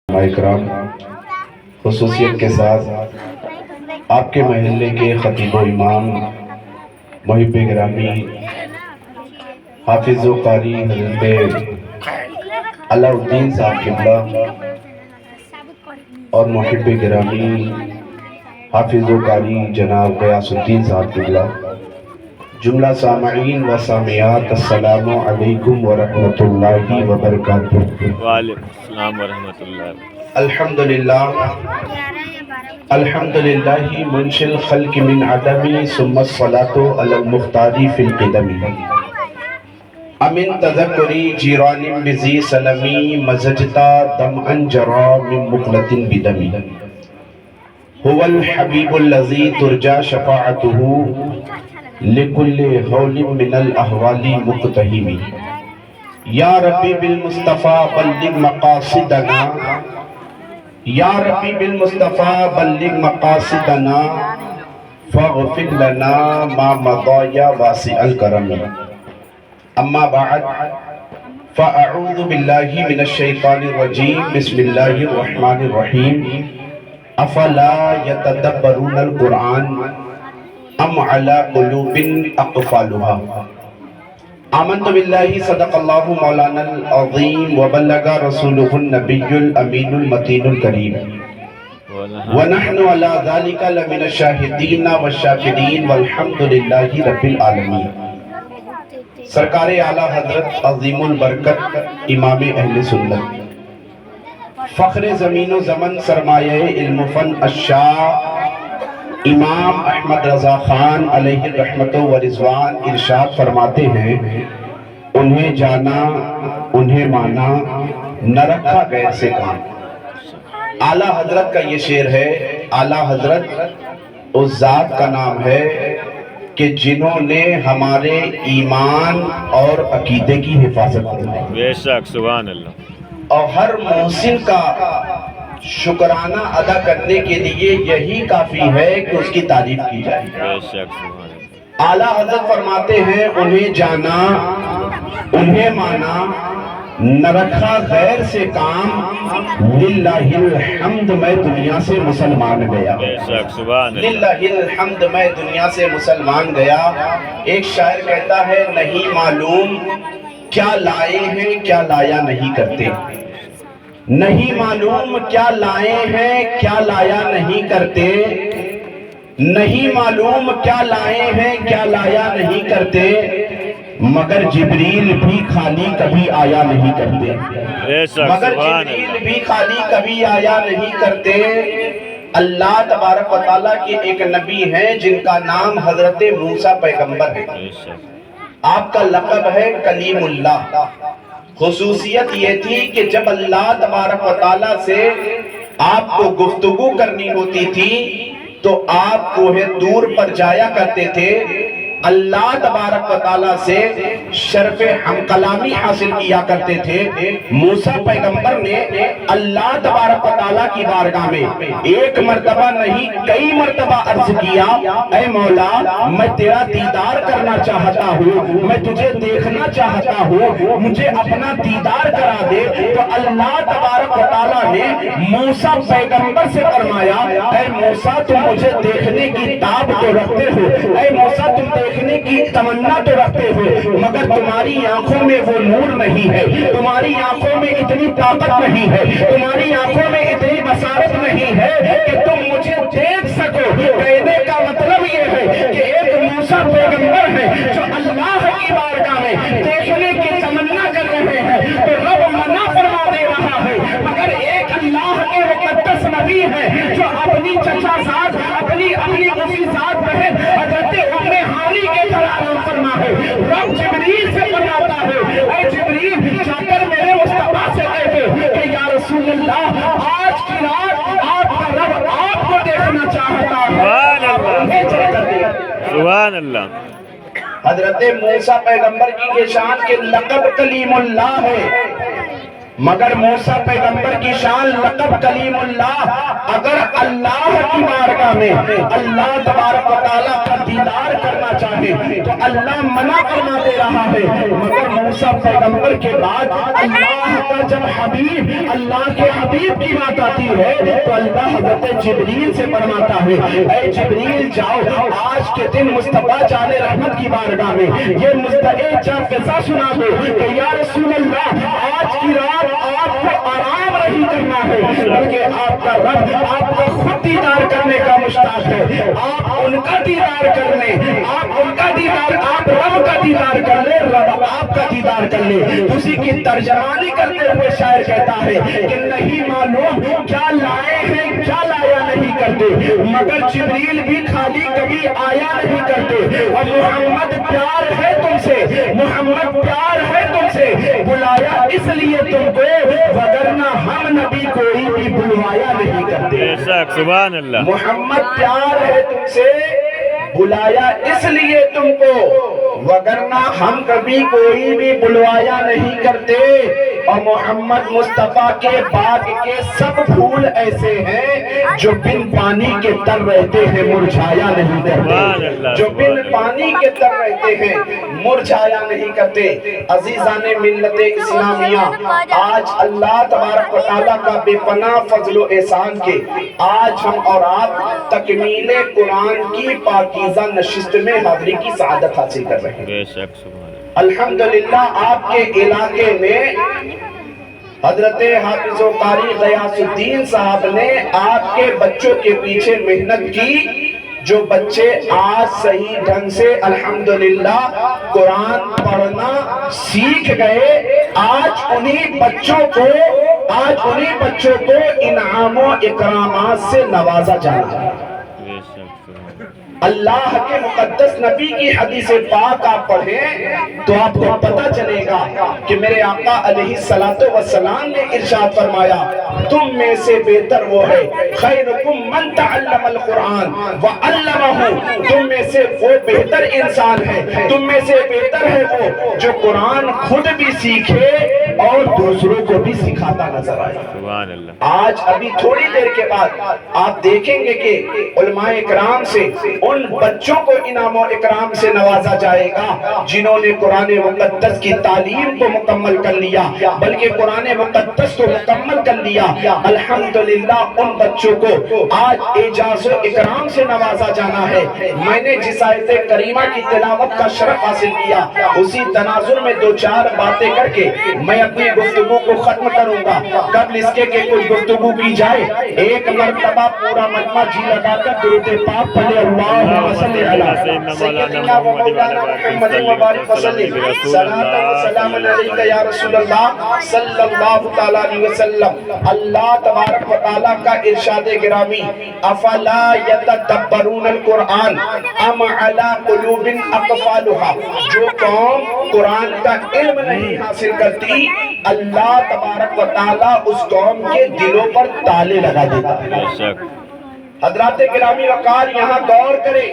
اکرام خصوصیت کے ساتھ آپ کے محلے کے خطیب و امام محب گرامی حافظ و قاری حضرت علاء الدین صاحب قبلہ اور محب گرامی حافظ و قاری جناب غیاث الدین صاحب قبلہ، جملہ سامعین و سامعات، السلام علیکم ورحمۃ اللہ وبرکاتہ۔ وعلیکم السلام ورحمۃ اللہ۔ الحمدللہ منشی الخلق من عدمی ثم الصلاة علی المختار فی القدم، امن تذکری جیران بزی سلمی مزجتا دمعا جرا من مقلت بدمی، هو الحبیب الذی ترجا شفاعته لکل حول من الاحوال مقتحم، یا ربی بالمصطفیٰ بلغ مقاصدنا، یا ربی بالمصطفیٰ بلغ مقاصدنا، فاغفر لنا ما مضى یا واسع الکرم۔ اما بعد فاعوذ باللہ من الشیطان الرجیم، بسم اللہ الرحمن الرحیم، افلا یتدبرون القرآن ام علی قلوب اقفالها۔ آمنت باللہ صدق اللہ مولانا العظیم وبلغ رسولہ النبی الامین المتین الکریم، ونحن علی ذلک لمن الشاہدین والشاکرین والحمد للہ رب العالمین۔ سرکار اعلیٰ حضرت عظیم البرکت امام اہل سنت، فخر زمین و زمن، سرمایہ علم و فن الشاہ امام احمد رضا خان علیہ رحمت و رضوان ارشاد فرماتے ہیں، انہیں جانا انہیں مانا نہ رکھا غیر سے کام۔ اعلیٰ حضرت کا یہ شعر ہے۔ اعلیٰ حضرت اس ذات کا نام ہے کہ جنہوں نے ہمارے ایمان اور عقیدے کی حفاظت کی، بے شک، سبحان اللہ۔ اور ہر محسن کا شکرانہ ادا کرنے کے لیے یہی کافی ہے کہ اس کی تعریف کی جائے۔ بے شک، سبحان اللہ۔ اعلیٰ حضرت فرماتے ہیں، انہیں جانا انہیں مانا نہ رکھا غیر سے کام، للہ الحمد میں دنیا سے مسلمان گیا۔ بے شک، سبحان اللہ۔ للہ الحمد میں دنیا سے مسلمان گیا۔ ایک شاعر کہتا ہے، نہیں معلوم کیا لائے ہیں کیا لایا نہیں کرتے، نہیں معلوم کیا لائے ہیں کیا لایا نہیں کرتے، نہیں معلوم کیا لائے ہیں کیا لایا نہیں کرتے، مگر جبریل بھی خالی کبھی آیا نہیں کرتے، بے شک، مگر سبحان جبریل اللہ۔ بھی خالی کبھی آیا نہیں کرتے۔ اللہ تبارک و تعالیٰ کے ایک نبی ہیں جن کا نام حضرت موسیٰ پیغمبر ہے، بے شک، آپ کا لقب ہے کلیم اللہ۔ خصوصیت یہ تھی کہ جب اللہ تبارک و تعالیٰ سے آپ کو گفتگو کرنی ہوتی تھی تو آپ کوہ طور پر جایا کرتے تھے، اللہ تبارک و تعالیٰ سے شرف ہم کلامی حاصل کیا کرتے تھے۔ موسیٰ پیغمبر نے اللہ تبارک و تعالیٰ کی بارگاہ میں ایک مرتبہ نہیں کئی مرتبہ عرض کیا، اے مولا میں تیرا دیدار کرنا چاہتا ہوں، میں تجھے دیکھنا چاہتا ہوں، مجھے اپنا دیدار کرا دے۔ تو اللہ تبارک و تعالیٰ نے موسیٰ پیغمبر سے فرمایا، اے موسیٰ تم مجھے دیکھنے کی تاب تو رکھتے ہو، اے موسیٰ تم دیکھنے کی تمنا تو رکھتے ہو، مگر تمہاری آنکھوں میں وہ نور نہیں ہے، تمہاری آنکھوں میں اتنی طاقت نہیں ہے، تمہاری آنکھوں میں اتنی بصارت نہیں ہے کہ تم مجھے دیکھ سکو۔ کہنے کا مطلب یہ ہے کہ ایک موسیٰ پیغمبر ہے جو اللہ کی بارگاہ میں دیکھنے کی تمنا کر رہے ہیں تو رب منع فرما دے رہا ہے، مگر ایک اللہ کے مقدس نبی ہے جو اپنی چچا زاد اپنی اسی ذات بہن حضرت ام ہانی کے کلام فرما ہے، رب جبریل سے فرماتا ہے، اے جبریل جا کر میرے مصطفیٰ سے کہہ دے کہ یا رسول اللہ آج کی رات آپ کا رب آپ کو دیکھنا چاہتا ہے۔ سبحان اللہ۔ حضرت موسیٰ پیغمبر کی شان کے لقب کلیم اللہ ہے، مگر موسیٰ پیغمبر کی شان لقب کلیم اللہ اگر اللہ کی بارگاہ بارگاہ میں اللہ تبارک و تعالیٰ کا دیدار کرنا چاہے تو اللہ منع فرما دے رہا ہے، مگر موسیٰ پیغمبر کے بعد اللہ کا جب حبیب، اللہ کے حبیب کی بات آتی ہے تو اللہ حضرت جبریل سے فرماتا ہے اے جبریل جاؤ آج کے دن مصطفیٰ جان رحمت کی بارگاہ میں یہ مستقل چاند قصہ سنا دو کہ یا رسول اللہ آج کی رات آپ کو آرام نہیں کرنا ہے بلکہ آپ کا رب آپ کو خود دیدار کرنے کا مشتاق ہے، آپ ان کا دیدار کر لیں، آپ ان کا دیدار، آپ رب کا دیدار کر لیں، رب آپ کا دیدار کر لیں۔ اسی کی ترجمانی کرتے ہوئے شاعر کہتا ہے کہ نہیں معلوم کیا لائے ہیں کیا لایا نہیں کرتے، مگر جبریل بھی خالی کبھی آیا نہیں کرتے، اور محمد پیار ہے تم سے، محمد پیار ہے تم سے، بلایا اس لیے تم کو وگرنہ ہم نبی کوئی بھی بلوایا نہیں کرتے۔ بے شک سبحان اللہ۔ محمد پیار ہے تم سے، بلایا اس لیے تم کو وگرنہ ہم کبھی کوئی بھی بلوایا نہیں کرتے۔ اور محمد مصطفیٰ کے باغ کے سب پھول ایسے ہیں جو بن پانی کے تر رہتے ہیں مرجھایا نہیں کرتے، جو بن پانی کے تر رہتے ہیں مرجھایا نہیں کرتے۔ عزیزان ملت اسلامیہ، آج اللہ تبارک و تعالیٰ کا بے پناہ فضل و احسان کے آج ہم اور آپ تکمیل قرآن کی پاکیزہ نشست میں حاضری کی سعادت حاصل کر رہے ہیں۔ بے شک سبحان اللہ۔ الحمدللہ آپ کے علاقے میں حضرت حافظ و قاری غیاث الدین صاحب نے آپ کے بچوں کے پیچھے محنت کی، جو بچے آج صحیح ڈھنگ سے الحمدللہ قرآن پڑھنا سیکھ گئے، آج انہی بچوں کو انعام و اکرامات سے نوازا جانا ہے۔ بے شک سبحان اللہ۔ اللہ کے مقدس نبی کی حدیث پاک آپ پڑھیں تو آپ کو پتہ چلے گا کہ میرے آقا علیہ السلام نے ارشاد فرمایا تم میں سے بہتر وہ ہے خیرکم من تعلم القرآن وعلمہ، تم میں سے وہ بہتر انسان ہے، تم میں سے بہتر ہے وہ جو قرآن خود بھی سیکھے اور دوسروں کو بھی سکھاتا نظر آئے۔ سبحان اللہ۔ آج ابھی تھوڑی دیر کے بعد آپ دیکھیں گے کہ علماء اکرام سے ان بچوں کو انعام و اکرام سے نوازا جائے گا جنہوں نے قرآن مقدس کی تعلیم کو مکمل کر لیا، بلکہ قرآن مقدس کو مکمل کر لیا۔ الحمدللہ ان بچوں کو آج اعزاز و اکرام سے نوازا جانا ہے۔ میں نے جس آیت کریمہ کی تلاوت کا شرف حاصل کیا اسی تناظر میں دو چار باتیں کر کے میں اپنی گفتگو کو ختم کروں گا۔ قبل اس کے کہ کچھ گفتگو کی جائے ایک مرتبہ پورا مجمع جی لگا کر درود پاک پڑھے اللہم صلی علی سیدنا و مولانا محمد و بارک وسلم صلاۃ و سلام علیک یا رسول اللہ صلی اللہ تعالی علیہ وسلم۔ اللہ تبارک و تعالی کا ارشاد گرامی افلا یتدبرون القرآن ام علی قلوب اقفالها، جو قوم قرآن کا علم نہیں حاصل کرتی اللہ تبارک و تعالی اس قوم کے دلوں پر تالے لگا دیتا ہے۔ بے شک۔ حضرات گرامی وقار یہاں غور کریں،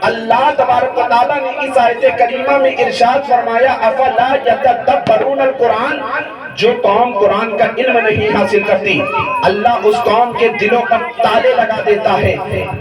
اللہ تبارک و تعالیٰ نے اس آیت کریمہ میں ارشاد فرمایا افلا یتدبرون القرآن، جو قوم قرآن کا علم نہیں حاصل کرتی اللہ اس قوم کے دلوں پر تالے لگا دیتا ہے۔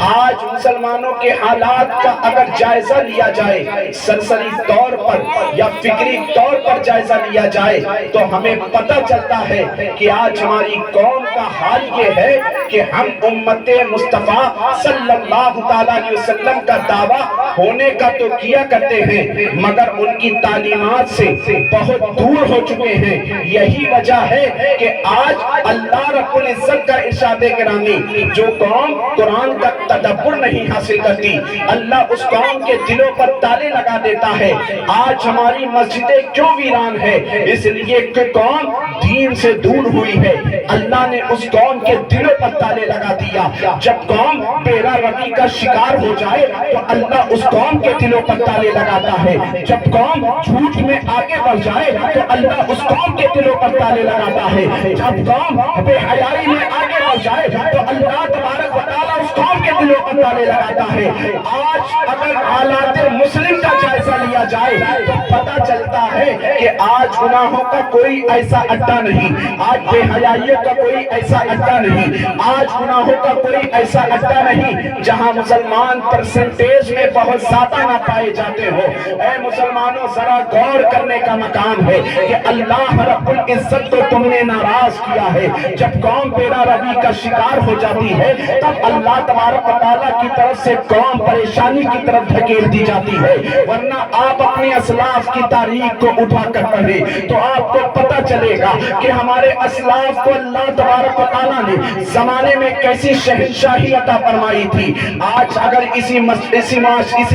آج مسلمانوں کے حالات کا اگر جائزہ لیا جائے سرسری طور پر یا فکری طور پر جائزہ لیا جائے تو ہمیں پتہ چلتا ہے کہ آج ہماری قوم کا حال یہ ہے کہ ہم امت مصطفیٰ صلی اللہ تعالیٰ علیہ وسلم کا دعویٰ ہونے کا تو کیا کرتے ہیں مگر ان کی تعلیمات سے بہت دور ہو چکے ہیں۔ یہی وجہ ہے کہ آج اللہ رب العزت کا ارشاد گرامی جو قوم قرآن کا تدبر نہیں حاصل کرتی اللہ اس قوم کے دلوں پر تالے لگا دیتا ہے۔ آج ہماری مسجدیں کیوں ویران ہے؟ اس لیے کہ قوم دین سے دور ہوئی ہے، اللہ نے اس قوم کے دلوں پر تالے لگا دیا۔ جب قوم بیرا روی کا شکار ہو جائے تو اللہ اس قوم کے دلوں پر تالے لگاتا ہے، جب قوم جھوٹ میں آگے بڑھ جائے تو اللہ اس قوم کے دلوں پر تالے لگاتا ہے، جب قوم بے حیائی میں آگے بڑھ جائے تو اللہ تبارک و تعالیٰ اس قوم کے دلوں پر تالے لگاتا ہے۔ آج اگر حالات مسلم کا جائزہ لیا جائے تو پتہ چلتا ہے کہ آج گناہوں کا کوئی ایسا اڈا نہیں، آج بے حیائیوں کا کوئی ایسا اڈا نہیں، آج گناہوں کا کوئی ایسا اڈا نہیں جہاں مسلمان پرسنٹیج میں بہت زیادہ نہ پائے جاتے ہو۔ اے مسلمانوں، ذرا غور کرنے کا مقام ہے کہ اللہ رب العزت کو تم نے ناراض کیا ہے۔ جب قوم بیڑا روی کا شکار ہو جاتی ہے تب اللہ تبارک و تعالیٰ کی طرف سے قوم پریشانی کی طرف دھکیل دی جاتی ہے، ورنہ آپ اپنے اسلاف کی تاریخ کو اٹھا کر پڑھیں تو آپ کو پتہ چلے گا کہ ہمارے اسلاف کو اللہ تبارک و تعالیٰ نے زمانے میں کیسی شہنشاہی عطا فرمائی تھی۔ آج اگر اسی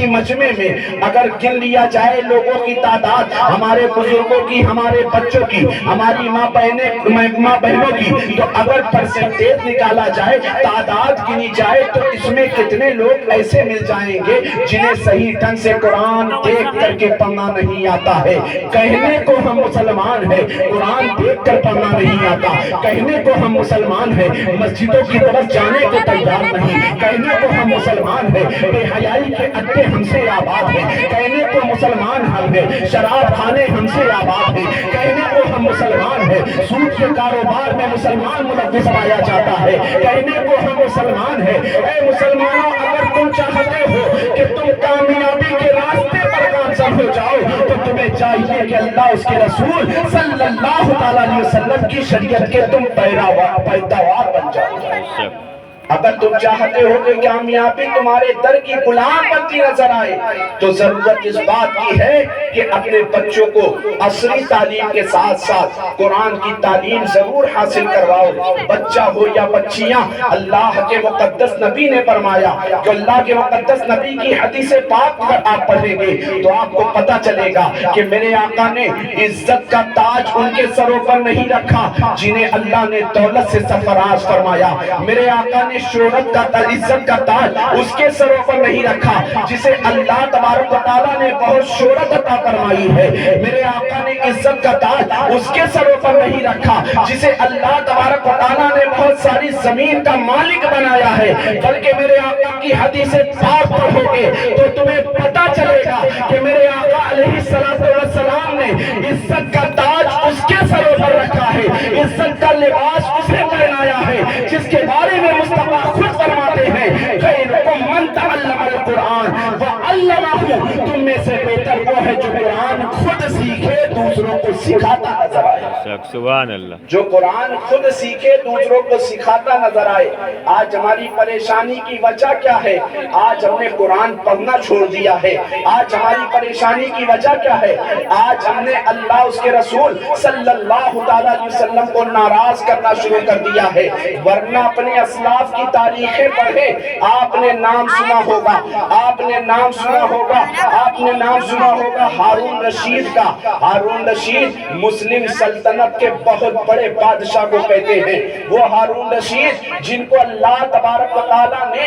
مجمع میں اگر گن لیا جائے لوگوں کی تعداد، ہمارے بزرگوں کی، ہمارے بچوں کی، ہماری ماں بہنوں کی، تو اگر پرسنٹیج نکالا جائے، تعداد گنی جائے تو اس میں کتنے لوگ ایسے مل جائیں گے جنہیں صحیح ڈھنگ سے قرآن دیکھ کر کے پڑھنا نہیں آتا ہے۔ کہنے کو ہم مسلمان ہیں، قرآن دیکھ کر پڑھنا نہیں آتا۔ کہنے کو ہم مسلمان ہیں، مسجدوں کی طرف جانے کو تیار نہیں۔ کہنے کو ہم مسلمان ہیں، بے حیائی کے اڈے ہم سے آباد ہیں۔ کہنے کو مسلمان ہم ہیں، شراب خانے ہم سے آباد ہیں۔ کہنے کو ہم مسلمان ہیں، سود کے کاروبار میں مسلمان ملوث پایا جاتا ہے۔ کہنے کو ہم مسلمان ہیں۔ اے مسلمانوں، اگر تم چاہتے ہو کہ تم کامیابی کے راستے پر گامزن ہو جاؤ تو تمہیں چاہیے کہ اللہ اس کے رسول صلی اللہ علیہ وسلم کی شریعت کے تم پیروار بن جاؤ۔ اگر تم چاہتے ہو کہ کامیابی تمہارے در کی غلام بنتی نظر آئے تو ضرورت اس بات کی ہے کہ اپنے بچوں کو عصری تعلیم کے ساتھ ساتھ قرآن کی تعلیم ضرور حاصل کرواؤ۔ بچہ ہو یا بچیاں، اللہ کے مقدس نبی نے فرمایا کہ اللہ کے مقدس نبی کی حدیث پاک اگر آپ پڑھیں گے تو آپ کو پتہ چلے گا کہ میرے آقا نے عزت کا تاج ان کے سروں پر نہیں رکھا جنہیں اللہ نے دولت سے سرفراز فرمایا۔ میرے آقا نے شہرت کا عزت کا تاج اس کے سروں پر نہیں رکھا جسے اللہ تبارک و تعالیٰ نے بہت شہرت عطا فرمائی ہے۔ میرے آقا نے عزت کا تاج اس کے سروں پر نہیں رکھا جسے اللہ تبارک و تعالیٰ نے بہت ساری زمین کا مالک بنایا ہے، بلکہ میرے آقا کی حدیث پاک پڑھو گے تو تمہیں پتہ چلے گا کہ میرے آقا علیہ السلام نے عزت کا تاج اس کے سروں پر رکھا ہے، عزت کا لباس اسے پہنایا ہے، جس کے بارے میں مصطفیٰ خود فرماتے ہیں خیرکم من تعلم القرآن وعلمہ، تم میں سے بہتر وہ ہے جو قرآن خود سیکھے دوسروں کو سکھاتا نظر آئے۔ سبحان اللہ، جو قرآن خود سیکھے دوسروں کو سکھاتا نظر آئے۔ آج ہماری پریشانی کی وجہ کیا ہے؟ آج ہم نے قرآن پڑھنا چھوڑ دیا ہے۔ آج ہماری پریشانی کی وجہ کیا ہے؟ آج ہم نے اللہ اس کے رسول صلی اللہ علیہ وسلم کو ناراض کرنا شروع کر دیا ہے، ورنہ اپنے اسلاف کی تاریخیں پڑھیں۔ آپ نے نام سنا ہوگا، آپ نے نام سنا ہوگا، آپ نے نام سنا ہوگا ہارون رشید کا۔ ہارون رشید مسلم سلطنت کے بہت بڑے بادشاہ کو کہتے ہیں۔ وہ ہارون رشید جن کو اللہ تبارک و تعالیٰ نے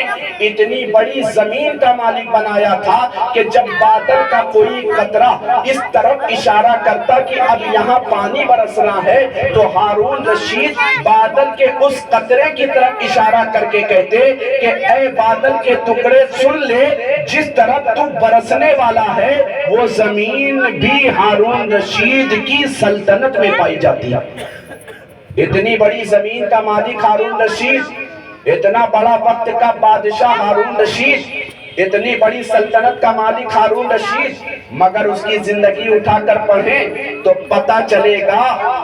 اتنی بڑی زمین کا مالک بنایا تھا کہ جب بادل کا کوئی قطرہ اس طرف اشارہ کرتا کہ اب یہاں پانی برسنا ہے تو ہارون رشید بادل کے اس قطرے کی طرف اشارہ کر کے کہتے کہ اے بادل کے ٹکڑے سن لے، جس طرف تو برسنے والا ہے وہ زمین بھی ہارون رشید کی سلطنت میں پائی جاتی ہے۔ اتنی بڑی زمین کا مالک ہارون رشید، اتنا بڑا وقت کا بادشاہ ہارون رشید، اتنی بڑی سلطنت کا مالک ہارون رشید، مگر اس کی زندگی اٹھا کر پڑھیں تو پتہ چلے گا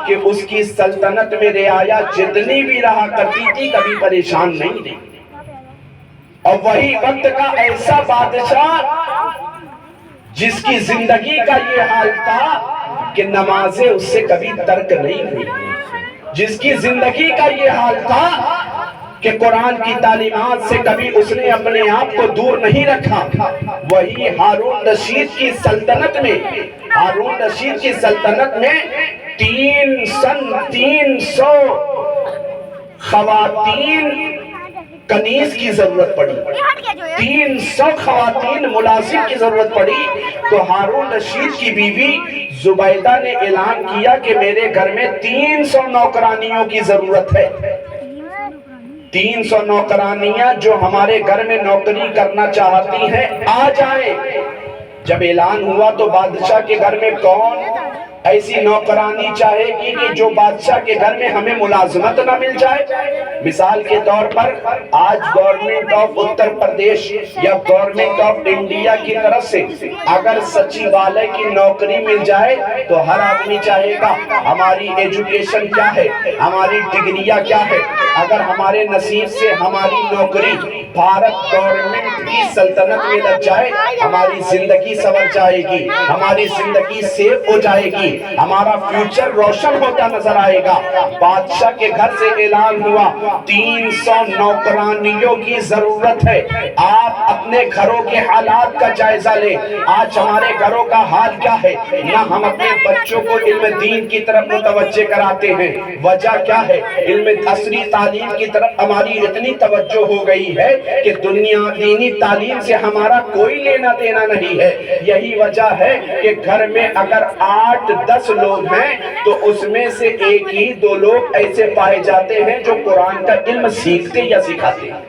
کہ اس کی سلطنت میں رعایا جتنی بھی رہا کرتی تھی کبھی پریشان نہیں تھی۔ اور وہی وقت کا ایسا بادشاہ جس کی زندگی کا یہ حال تھا کہ نمازیں اس سے کبھی ترک نہیں ہوئی، جس کی زندگی کا یہ حال تھا کہ قرآن کی تعلیمات سے کبھی اس نے اپنے آپ کو دور نہیں رکھا، وہی ہارون رشید کی سلطنت میں، ہارون رشید کی سلطنت میں 300 خواتین کنیز کی ضرورت پڑی، 300 خواتین ملازم کی ضرورت پڑی، تو ہارون رشید کی بیوی زبیدہ نے اعلان کیا کہ میرے گھر میں 300 نوکرانیوں کی ضرورت ہے، 300 نوکرانیاں جو ہمارے گھر میں نوکری کرنا چاہتی ہیں آ جائیں۔ جب اعلان ہوا تو بادشاہ کے گھر میں کون ایسی نوکرانی چاہے گی کہ جو بادشاہ کے گھر میں ہمیں ملازمت نہ مل جائے؟ مثال کے طور پر آج گورنمنٹ آف اتر پردیش یا گورنمنٹ آف انڈیا کی طرف سے اگر سچیوالے کی نوکری مل جائے تو ہر آدمی چاہے گا ہماری ایجوکیشن کیا ہے، ہماری ڈگریاں کیا ہے، اگر ہمارے نصیب سے ہماری نوکری بھارت گورنمنٹ کی سلطنت میں لگ جائے ہماری زندگی سنور جائے گی، ہماری زندگی سیف ہو جائے گی، ہمارا فیوچر روشن ہوتا نظر آئے گا۔ بادشاہ کے گھر سے اعلان ہوا 300 نوکرانیوں کی ضرورت ہے۔ آپ اپنے گھروں کے حالات کا جائزہ لیں۔ آج ہمارے گھروں کا حال کیا ہے؟ نہ ہم اپنے بچوں کو علم دین کی طرف متوجہ کراتے ہیں۔ وجہ کیا ہے؟ علم عصری تعلیم کی طرف ہماری اتنی توجہ ہو گئی ہے کہ دینی تعلیم سے ہمارا کوئی لینا دینا نہیں ہے۔ یہی وجہ ہے کہ گھر میں اگر 8-10 لوگ ہیں تو اس میں سے 1 ہی 2 لوگ ایسے پائے جاتے ہیں جو قرآن کا علم سیکھتے یا سکھاتے ہیں،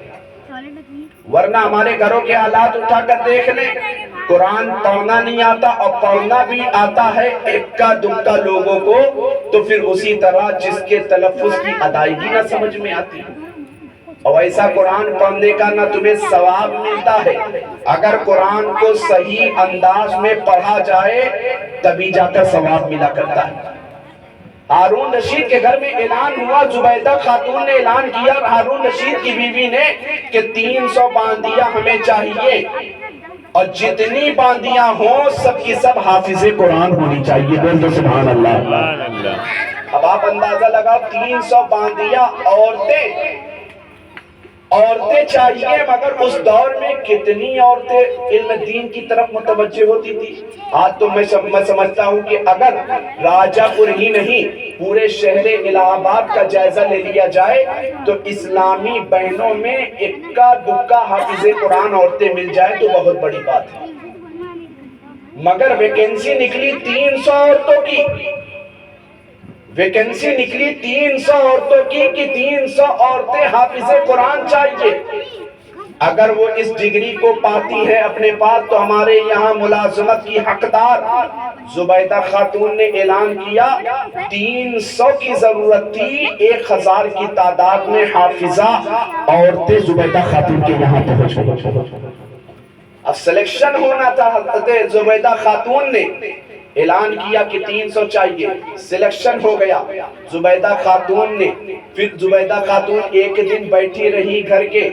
ورنہ ہمارے گھروں کے حالات اٹھا کر دیکھ لیں۔ قرآن پڑھنا نہیں آتا اور پڑھنا بھی آتا ہے اکا دکا لوگوں کو، تو پھر اسی طرح جس کے تلفظ کی ادائیگی نہ سمجھ میں آتی، اور ایسا قرآن پڑھنے کا نہ تمہیں ثواب ملتا ہے۔ اگر قرآن کو صحیح انداز میں پڑھا جائے تبھی جا کر ثواب ملا کرتا ہے۔ ہارون رشید کے گھر میں اعلان ہوا، زبیدہ خاتون نے اعلان کیا ہارون رشید کی بیوی نے کہ 300 باندیاں ہمیں چاہیے، اور جتنی باندیاں ہوں سب کی سب حافظ قرآن ہونی چاہیے۔ بول دو سبحان اللہ۔ سبحان اللہ۔ اب آپ اندازہ لگاؤ 300 باندیاں عورتیں چاہیے، مگر اس دور میں کتنی عورتیں علم دین کی طرف متوجہ ہوتی تھی؟ آج تو میں سمجھتا ہوں کہ اگر راجہ پور ہی نہیں پورے شہر الہ آباد کا جائزہ لے لیا جائے تو اسلامی بہنوں میں اکا دکا حافظ قرآن عورتیں مل جائیں تو بہت بڑی بات ہے۔ مگر ویکینسی نکلی 300 عورتوں کی، ویکینسی نکلی 300 عورتوں کی کہ 300 عورتیں حافظ قرآن چاہیے۔ اگر وہ اس ڈگری کو پاتی ہے اپنے پاس تو ہمارے یہاں ملازمت کی حقدار۔ زبیدہ خاتون نے اعلان کیا 300 کی ضرورت تھی، 1000 کی تعداد میں حافظہ عورتیں زبیدہ خاتون کے یہاں پہنچ گئی۔ اب سلیکشن ہونا تھا، حضرت زبیدہ خاتون نے اعلان کیا کہ 300 چاہیے، سلیکشن ہو گیا زبیدہ خاتون نے۔ پھر زبیدہ خاتون ایک دن بیٹھی رہی، گھر کے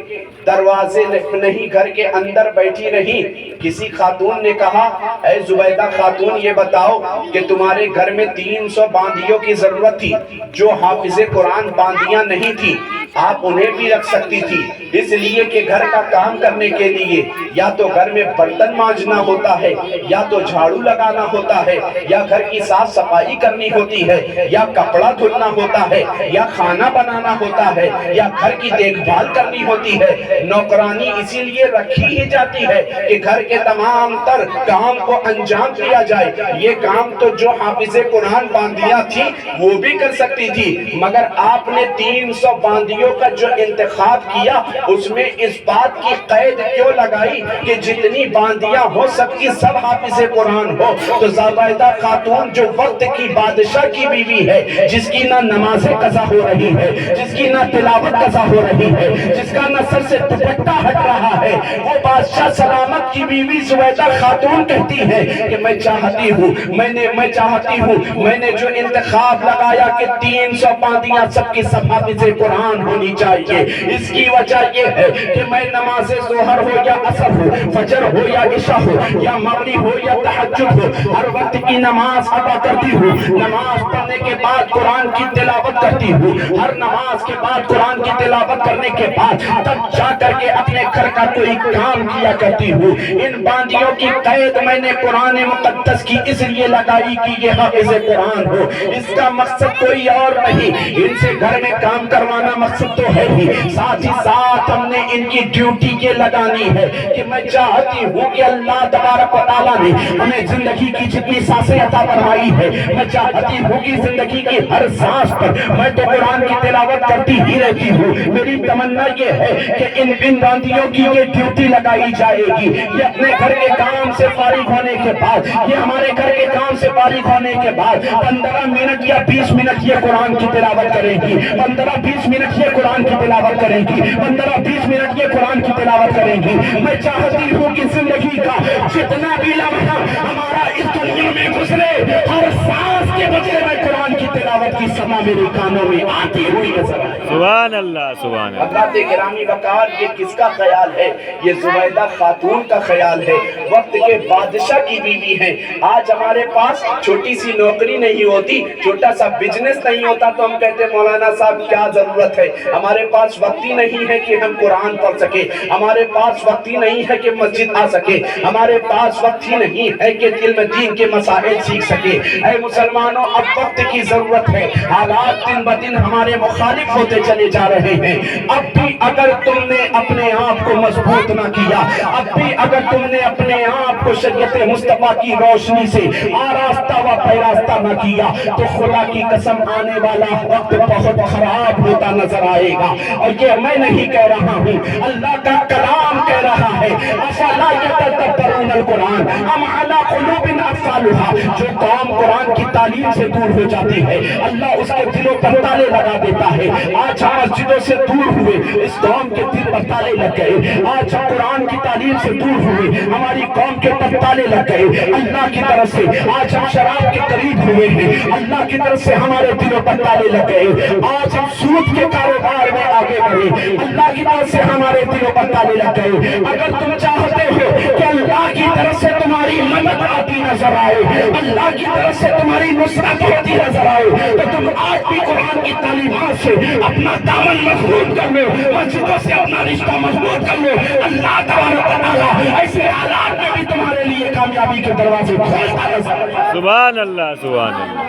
دروازے نہیں، گھر کے اندر بیٹھی رہی۔ کسی خاتون نے کہا اے زبیدہ خاتون یہ بتاؤ کہ تمہارے گھر میں 300 باندیوں کی ضرورت تھی، جو حافظ قرآن باندیاں نہیں تھی، آپ انہیں بھی رکھ سکتی تھی، اس لیے کہ گھر کا کام کرنے کے لیے یا تو گھر میں برتن مانجنا ہوتا ہے، یا تو جھاڑو لگانا ہوتا ہے، یا گھر کی صاف صفائی کرنی ہوتی ہے، یا کپڑا دھلنا ہوتا ہے، یا کھانا بنانا ہوتا ہے، یا گھر کی دیکھ بھال کرنی ہوتی ہے۔ نوکرانی اسی لیے رکھی ہی جاتی ہے کہ گھر کے تمام تر کام کو انجام دیا جائے۔ یہ کام تو جو حافظ قرآن باندیاں تھی وہ بھی کر سکتی تھی، مگر آپ نے 300 باندیوں کا جو انتخاب کیا اس میں اس بات کی قید کیوں لگائی کہ جتنی باندیاں ہو سب کی سب حافظ قرآن ہو؟ تو زبیدہ خاتون جو وقت کی بادشاہ کی بیوی ہے، جس کی نہ نمازیں قضا ہو رہی ہے، جس کی نہ تلاوت قضا ہو رہی ہے، جس کا نہ سر سے دوپٹہ ہٹ رہا ہے، وہ بادشاہ سلامت کی بیوی زبیدہ خاتون کہتی ہے کہ میں چاہتی ہوں میں نے جو انتخاب لگایا کہ 300 باندیاں سب کی سب حافظ قرآن ہونی چاہیے۔ اس کی وجہ یہ ہے کہ میں نماز ظہر ہو یا عصر ہو، فجر ہو یا عشاء ہو، یا مغرب ہو یا تہجد ہو، ہر وقت کی نماز ادا کرتی ہوں۔ نماز پڑھنے کے بعد قرآن کی تلاوت کرتی ہوں، ہر نماز کے بعد قرآن کی تلاوت کرنے کے بعد تب جا کر کے اپنے گھر کا کوئی کام کیا کرتی ہوں۔ ان باندیوں کی قید میں نے قرآن مقدس کی اس لیے لگائی کہ یہ حافظ قرآن ہو، اس کا مقصد کوئی اور نہیں، ان سے گھر میں کام کروانا مقصد مقصد تو ہے ہی، ساتھ ہی ساتھ ہم نے ان کی ڈیوٹی یہ لگانی ہے کہ میں چاہتی ہوں کہ اللہ تبارک و تعالیٰ نے ہمیں زندگی کی جتنی سانسیں عطا فرمائی ہے، میں چاہتی ہوں کہ زندگی کی ہر سانس پر میں تو قرآن کی تلاوت کرتی ہی رہتی ہوں۔ میری تمنا یہ ہے کہ ان باندیوں کی یہ ڈیوٹی لگائی جائے گی، یہ اپنے گھر کے کام سے فارغ ہونے کے بعد، یہ ہمارے گھر کے کام سے فارغ ہونے کے بعد 15 منٹ یا 20 منٹ یہ قرآن کی تلاوت کریں گی، 15-20 منٹ یہ قرآن کی تلاوت کریں گی، 15-20 منٹ یہ قرآن کی تلاوت کریں گی۔ میں چاہتی ہوں کہ زندگی کا جتنا بھی لمحہ ہمارا اس دنیا میں گزرے، ہر سانس کے بدلے میں قرآن کی تلاوت کی سما میرے کانوں میں آتی ہوئی نظر آئے۔ سبحان اللہ، سبحان اللہ۔ حضرات گرامی وقار، یہ کس کا خیال ہے؟ یہ زبیدہ خاتون کا خیال ہے، وقت کے بادشاہ کی بیوی ہیں۔ آج ہمارے پاس چھوٹی سی نوکری نہیں ہوتی، چھوٹا سا بزنس نہیں ہوتا تو ہم کہتے مولانا صاحب کیا ضرورت ہے؟ ہمارے پاس وقت ہی نہیں ہے کہ ہم قرآن پڑھ سکے، ہمارے پاس وقت ہی نہیں ہے کہ مسجد آ سکے، ہمارے پاس وقت ہی نہیں ہے کہ علم دین کے مسائل سیکھ سکے۔ اے مسلمانوں، اب وقت کی ضرورت ہے، حالات دن بدن ہمارے مخالف ہوتے چلے جا رہے ہیں۔ اب بھی اگر تم نے اپنے آپ کو مضبوط نہ کیا، اب بھی اگر تم نے اپنے آپ کو شریعت مصطفیٰ کی روشنی سے آراستہ و پیراستہ نہ کیا تو خدا کی قسم آنے والا وقت بہت خراب ہوتا نظر آئے گا۔ اور یہ میں نہیں کہہ رہا ہوں، اللہ کا کلام کہہ رہا ہے، افلا یتدبرون القرآن ام علی قلوب اقفالها۔ جو قوم قرآن کی تعلیم سے دور ہو جاتی ہے، اللہ اس کے دلوں پر تالے لگا دیتا ہے۔ آج ہم مسجدوں سے دور ہوئے، اس قوم کے دل پر تالے لگ گئے۔ آج ہم قرآن کی تعلیم سے دور ہوئے، ہماری قوم کے پر تالے لگ گئے۔ اللہ کی طرف سے آج ہم شراب کے قریب ہوئے ہیں، اللہ کی طرف سے ہمارے دلوں پر تالے لگ گئے۔ آج ہم سود کے کاروبار میں آگے بڑھے، اللہ کی طرف سے ہمارے دلوں پر تالے لگ گئے۔ اگر تم چاہتے ہو کہ اللہ کی طرف سے تمہاری مدد آتی نظر آئے، اللہ کی طرف سے تمہاری نصرت ہوتی نظر آئے، تو تم آج بھی قرآن کی تعلیمات سے اپنا دامن مضبوط کر لو، مسجدوں سے اپنا رشتہ مضبوط کر لو۔ اللہ تبارک و تعالیٰ ایسے حالات میں بھی تمہارے لیے کامیابی کے دروازے کھولتا نظر آئے۔ سبحان اللہ، سبحان اللہ۔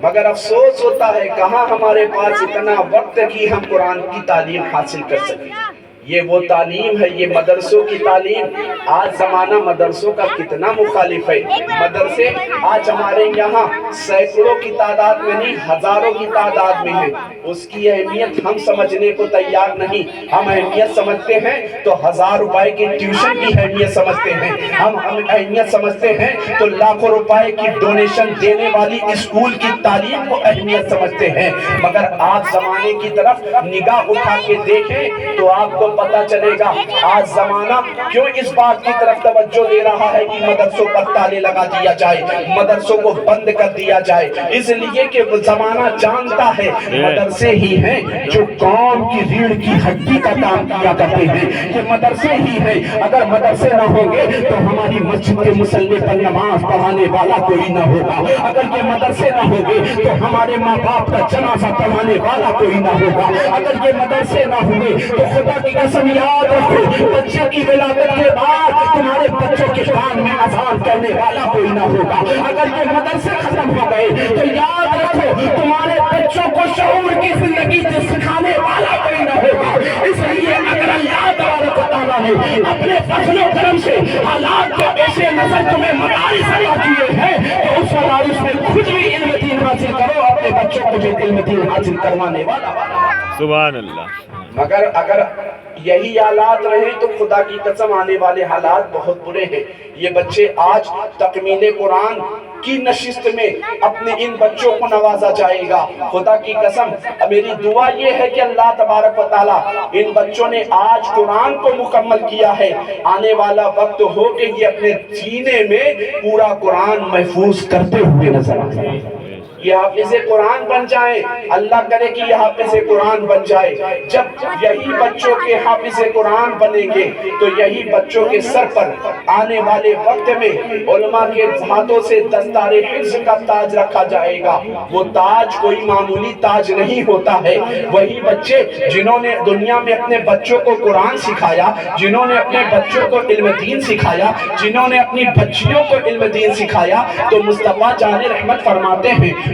مگر افسوس ہوتا ہے کہاں ہمارے پاس اتنا وقت کہ ہم قرآن کی تعلیم حاصل کر سکیں۔ یہ وہ تعلیم ہے، یہ مدرسوں کی تعلیم۔ آج زمانہ مدرسوں کا کتنا مخالف ہے۔ مدرسے آج ہمارے یہاں سینکڑوں کی تعداد میں نہیں، ہزاروں کی تعداد میں ہیں۔ اس کی اہمیت ہم سمجھنے کو تیار نہیں۔ ہم اہمیت سمجھتے ہیں تو 1000 روپے کی ٹیوشن کی اہمیت سمجھتے ہیں، ہم اہمیت سمجھتے ہیں تو لاکھوں روپے کی ڈونیشن دینے والی اسکول کی تعلیم کو اہمیت سمجھتے ہیں۔ مگر آپ زمانے کی طرف نگاہ اٹھا کے دیکھیں تو آپ کو پتہ چلے گا آج زمانہ کیوں اس بات کی طرف توجہ دے رہا ہے کہ مدرسوں پر تالے لگا دیا جائے، مدرسوں کو بند کر دیا جائے۔ اس لیے کہ وہ زمانہ جانتا ہے مدرسے ہی ہیں جو قوم کی ریڑھ کی ہڈی کا کام کیا کرتے ہیں، یہ مدرسے ہی ہیں۔ اگر مدرسے نہ ہوں گے تو ہماری مسجد کے مصلی پر نماز پڑھانے والا کوئی نہ ہوگا، اگر یہ مدرسے نہ ہوں گے تو ہمارے ماں باپ کا جنازہ پڑھانے والا کوئی نہ ہوگا، اگر یہ مدرسے نہ ہوں گے تو خدا کی قسم یاد رکھو بچے کی ولادت کے بعد تمہارے بچوں کے کان میں اذان کرنے والا کوئی نہ ہوگا، اگر یہ مدرسے ختم ہو گئے تو یاد رکھو تمہارے بچوں کو شعور کی زندگی سے سکھانے والا کوئی نہ ہوگا۔ اس لیے اگر اللہ تبارک و تعالیٰ نے اپنے فضل و کرم سے حالات کے پیش نظر تمہیں مدارس عطا کیے ہیں تو اس مدارس میں خود بھی علم دین حاصل کرو، اپنے بچوں کو بھی علم دین حاصل کروانے والا۔ سبحان اللہ۔ مگر اگر یہی حالات رہے تو خدا کی قسم آنے والے حالات بہت برے ہیں۔ یہ بچے آج تکمیل قرآن کی نشست میں اپنے ان بچوں کو نوازا جائے گا۔ خدا کی قسم میری دعا یہ ہے کہ اللہ تبارک و تعالیٰ ان بچوں نے آج قرآن کو مکمل کیا ہے، آنے والا وقت ہو کہ یہ اپنے سینے میں پورا قرآن محفوظ کرتے ہوئے نظر آئے، یہ حافظ قرآن بن جائیں۔ اللہ کرے کہ یہ حافظ قرآن بن جائے۔ جب یہی بچوں کے حافظ قرآن بنیں گے تو یہی بچوں کے سر پر آنے والے وقت میں علماء کے ہاتھوں سے دستار حفظ کا تاج رکھا جائے گا۔ وہ تاج کوئی معمولی تاج نہیں ہوتا ہے۔ وہی بچے جنہوں نے دنیا میں اپنے بچوں کو قرآن سکھایا، جنہوں نے اپنے بچوں کو علم دین سکھایا، جنہوں نے اپنی بچیوں کو علم دین سکھایا، تو مصطفیٰ جان رحمت فرماتے ہیں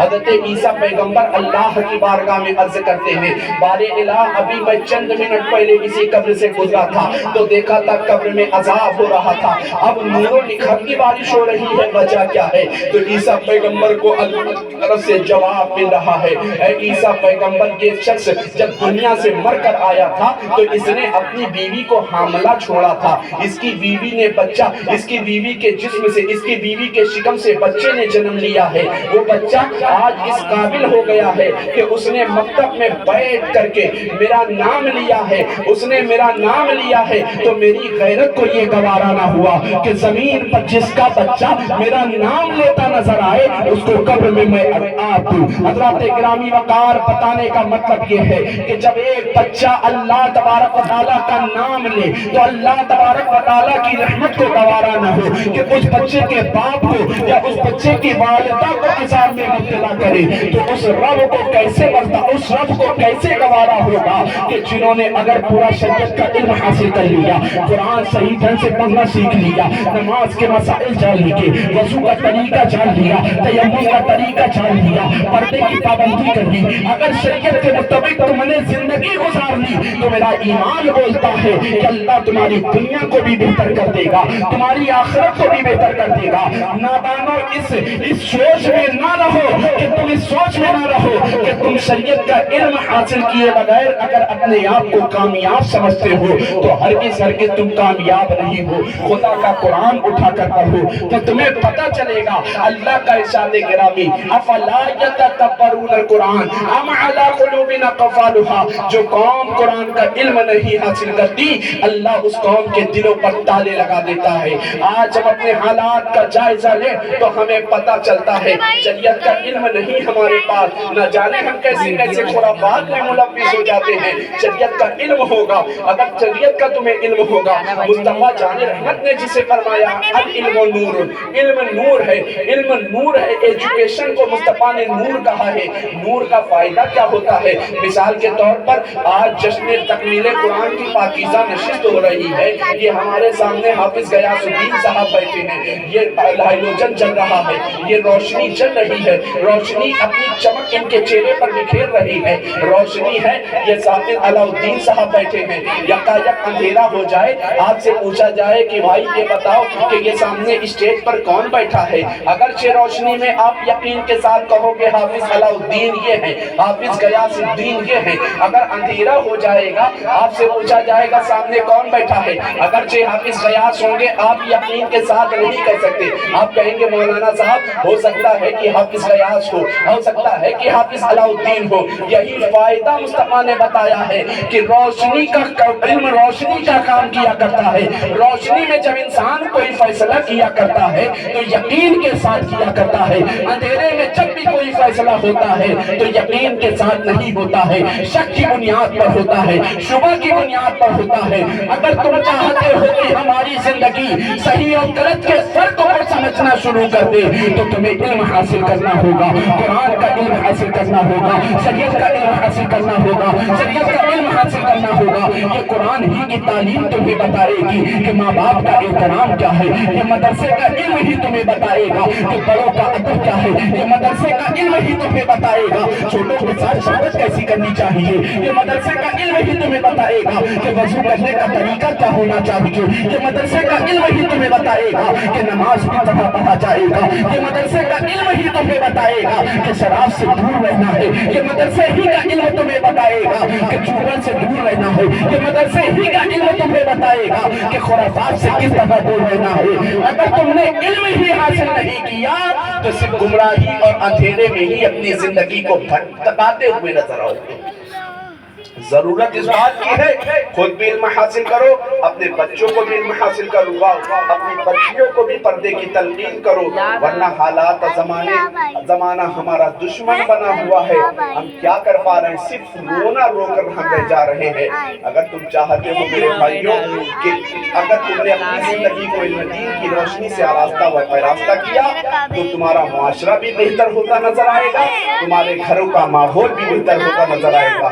حضرت عیسیٰ پیغمبر اللہ کی بارگاہ میں عرض کرتے ہیں بار الہ ابھی میں چند منٹ پہلے اسی قبر سے گزرا تھا تو دیکھا تھا قبر میں عذاب ہو رہا تھا، اب نور و نکھر کی بارش ہو رہی ہے، وجہ کیا ہے؟ تو عیسیٰ پیغمبر کو اللہ کی طرف سے جواب مل رہا ہے، اے عیسیٰ پیغمبر یہ شخص جب دنیا سے مر کر آیا تھا تو اس نے اپنی بیوی کو حاملہ چھوڑا تھا، اس کی بیوی نے بچہ، اس کی بیوی کے جسم سے، اس کی بیوی کے شکم سے بچے نے جنم لیا ہے، وہ بچہ آج اس قابل ہو گیا ہے کہ اس نے مکتب میں بیٹھ کر کے میرا نام لیا ہے، اس نے میرا نام لیا ہے، تو میری غیرت کو یہ گوارا نہ ہوا کہ زمین پر جس کا بچہ میرا نام لیتا نظر آئے اس کو قبر میں میں آپ دوں۔ حضرات گرامی وقار بتانے کا مطلب یہ ہے کہ جب ایک بچہ اللہ تبارک و تعالیٰ کا نام لے تو اللہ تبارک و تعالیٰ کی رحمت کو گوارا نہ ہو کہ اس بچے کے باپ کو یا اس بچے کی والدہ کو عذاب میں مبتلا کرے، تو اس رب کو کیسے برتا، اس رب کو کیسے گوارا ہوگا کہ جنہوں نے اگر پورا شریعت کا علم حاصل کر لیا، قرآن صحیح ڈھنگ سے پڑھنا سیکھ لیا، نماز کے مسائل جان لیے، وضو کا طریقہ جان لیا، تیمم کا طریقہ جان لیا، پردے کی پابندی کر لی، اگر شریعت کے مطابق تم نے زندگی گزار لی تو میرا ایمان بولتا ہے کہ اللہ تمہاری دنیا کو بھی بہتر کر دے گا، تمہاری آخرت کو بھی بہتر کر دے گا۔ نادانوں اس سوچ میں نہ رہو کہ تم اس سوچ میں نہ رہو کہ تم شریعت کا علم حاصل کیے بغیر اگر اپنے آپ کو کامیاب سمجھتے ہو تو ہرگز تم کامیاب نہیں ہو۔ خدا کا قرآن اٹھا کر پڑھو تو تمہیں پتہ چلے گا اللہ کا ارشاد گرامی افلا یتدبرون القرآن ام علی قلوب اقفالها، جو قوم قرآن کا علم نہیں حاصل کرتی اللہ اس قوم کے دلوں پر تالے لگا دیتا ہے۔ آج ہم اپنے حالات کا جائزہ لیں تو ہمیں پتہ چلتا ہے شریعت کا علم نہیں ہمارے پاس، نہ جانے ہم کیسے کیسے خرافات میں ملوث ہو جاتے ہیں۔ شریعت کا علم ہوگا، اگر شریعت کا تمہیں علم ہوگا، مصطفیٰ جان رحمت نے جسے فرمایا العلم نور، علم نور ہے، علم نور ہے، ایجوکیشن کو مصطفیٰ نے نور کہا ہے۔ نور کا فائدہ کیا ہوتا ہے؟ مثال کے طور پر آج جشن تکمیل قرآن کی پاکیزہ نشست ہو رہی ہے، یہ ہمارے سامنے حافظ غیاث الدین صاحب بیٹھے ہیں، یہ ہائیلوجن جل رہا ہے، یہ روشنی جل رہی ہے، روشنی اپنی چمک ان کے چہرے پر بکھیر رہی ہے، روشنی ہے، یہ ذاکر علاء الدین صاحب بیٹھے ہیں، یکایک اندھیرا ہو جائے، آپ سے پوچھا جائے کہ بھائی یہ بتاؤ کہ یہ سامنے اسٹیج پر کون بیٹھا ہے، اگرچہ روشنی میں آپ یقین کے ساتھ کہو کہ حافظ علاء الدین یہ ہیں، حافظ غیاث الدین یہ ہیں، اگر اندھیرا ہو جائے گا آپ سے پوچھا جائے گا سامنے کون بیٹھا ہے، اگرچہ حافظ غیاث ہوں گے آپ یقین کے ساتھ نہیں کہہ سکتے، آپ کہیں گے مولانا صاحب ہو سکتا ہے کہ حافظ غیاث ہو سکتا ہے کہ حافظ علاء الدین ہو۔ یہی فائدہ مصطفیٰ نے بتایا ہے کہ روشنی کا علم روشنی کا کام کیا کرتا ہے، روشنی میں جب انسان کوئی فیصلہ کیا کرتا ہے تو یقین کے ساتھ کیا کرتا ہے، اندھیرے میں جب بھی کوئی فیصلہ ہوتا ہے تو یقین کے ساتھ نہیں ہوتا ہے، شک کی بنیاد پر ہوتا ہے، شبہ کی بنیاد پر ہوتا ہے۔ اگر تم چاہتے ہو کہ ہماری زندگی صحیح اور غلط کے فرق کو سمجھنا شروع کر دے تو تمہیں علم حاصل کرنا ہوگا، قرآن کا علم حاصل کرنا ہوگا، شریعت کا علم حاصل کرنا ہوگا، شریعت کا علم حاصل کرنا ہوگا۔ یہ قرآن ہی کی تعلیم تمہیں بتائے گی کہ ماں باپ کا احترام کیا ہے، یہ مدرسے کا علم ہی تمہیں بتائے گا کہ بڑوں کا ادب کیا ہے، یہ مدرسے کا علم ہی تمہیں بتائے گا چھوٹوں کے ساتھ شفقت کیسی کرنی چاہیے، یہ مدرسے کا علم ہی تمہیں بتائے گا کہ وضو کرنے کا طریقہ کیا ہونا چاہیے، یہ مدرسے کا علم ہی تمہیں بتائے گا کہ نماز کس طرح پڑھا جائے گا، یہ مدرسے کا علم ہی تمہیں بتائے گا کہ شراب سے دور رہنا ہے، یہ مدرسے ہی کا علم تمہیں بتائے گا کہ چغل سے دور رہنا ہے، یہ مدرسے ہی کا علم تمہیں بتائے گا کہ خرافات سے کس طرح دور رہنا ہے۔ اگر تم نے علم ہی حاصل نہیں کیا تو صرف گمراہی اور اندھیرے میں ہی اپنی زندگی کو بھٹکاتے ہوئے نظر آؤ گے۔ ضرورت اس بات کی ہے خود بھی علم حاصل کرو، اپنے بچوں کو بھی علم حاصل کروا، اپنی بچیوں کو بھی پردے کی تلقین کرو، ورنہ حالات زمانہ ہمارا دشمن بنا ہوا ہے، ہم کیا کر پا رہے ہیں، صرف رونا رو کر ہم رہ جا رہے ہیں۔ اگر تم چاہتے ہو میرے بھائیوں کہ اگر تم نے اپنی زندگی کو علم دین کی روشنی سے آراستہ کیا تو تمہارا معاشرہ بھی بہتر ہوتا نظر آئے گا، تمہارے گھروں کا ماحول بھی بہتر ہوتا نظر آئے گا۔